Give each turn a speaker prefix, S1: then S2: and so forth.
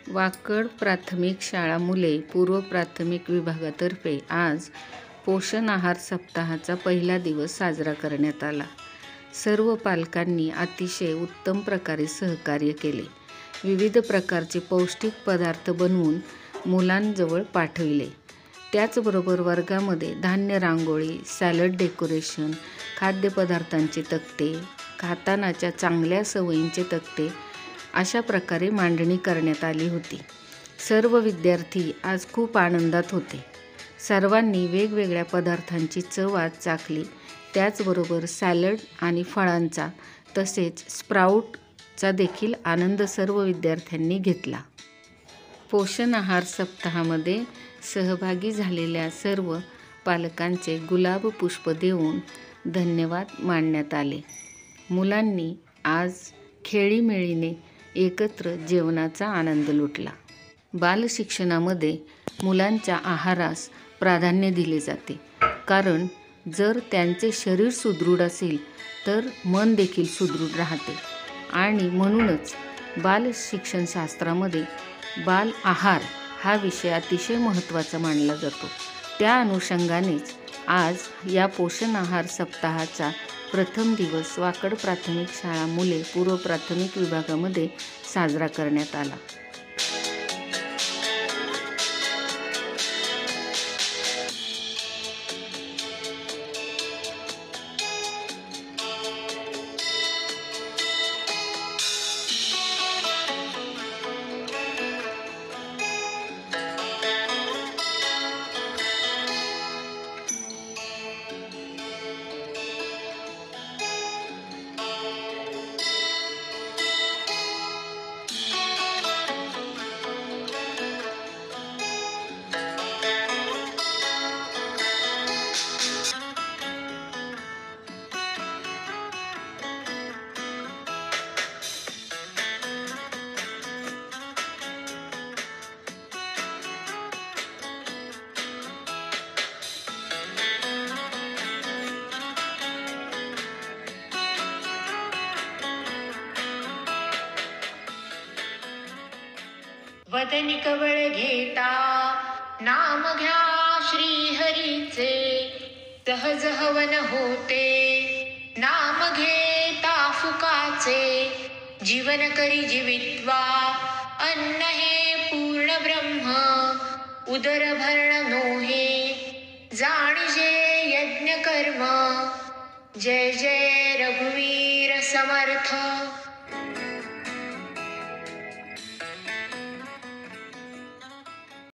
S1: वाकड प्राथमिक शाळा मुले पूर्व प्राथमिक विभागातर्फे आज पोषण आहार सप्ताहाचा पहिला दिवस साजरा करण्यात आला. सर्व पालकांनी अतिशय उत्तम प्रकारे सहकार्य केले. विविध प्रकारचे पौष्टिक पदार्थ बनवून मुलांजवळ पाठविले. त्याचबरोबर वर्गामध्ये धान्य रांगोळी, सॅलड डेकोरेशन, खाद्यपदार्थांचे तक्ते, खातानाच्या चांगल्या सवयींचे तक्ते अशा प्रकारे मांडणी करण्यात आली होती. सर्व विद्यार्थी आज खूप आनंदात होते. सर्वांनी वेगवेगळ्या पदार्थांची चव आज चाखली. त्याचबरोबर सॅलड आणि फळांचा तसेच स्प्राऊटचा देखील आनंद सर्व विद्यार्थ्यांनी घेतला. पोषण आहार सप्ताहामध्ये सहभागी झालेल्या सर्व पालकांचे गुलाब पुष्प देऊन धन्यवाद मानण्यात आले. मुलांनी आज खेळीमेळीने एकत्र जेवणाचा आनंद लुटला. बालशिक्षणामध्ये मुलांच्या आहारास प्राधान्य दिले जाते, कारण जर त्यांचे शरीर सुदृढ असेल तर मन देखील सुदृढ राहते आणि म्हणूनच बालशिक्षणशास्त्रामध्ये बाल आहार हा विषय अतिशय महत्त्वाचा मानला जातो. त्या अनुषंगानेच आज या पोषण आहार सप्ताहाचा प्रथम दिवस वाकड प्राथमिक शाळा मुले पूर्व प्राथमिक विभागामध्ये साजरा करण्यात आला.
S2: वदनी कवळ घेता नाम घ्या श्री हरीचे, सहज हवन होते नाम घेता फुकाचे. जीवन करी जीवित्वा अन्न हे पूर्ण ब्रह्म, उदर भरण नोहे जाणीजे यज्ञ कर्म. जय जय रघुवीर समर्थ.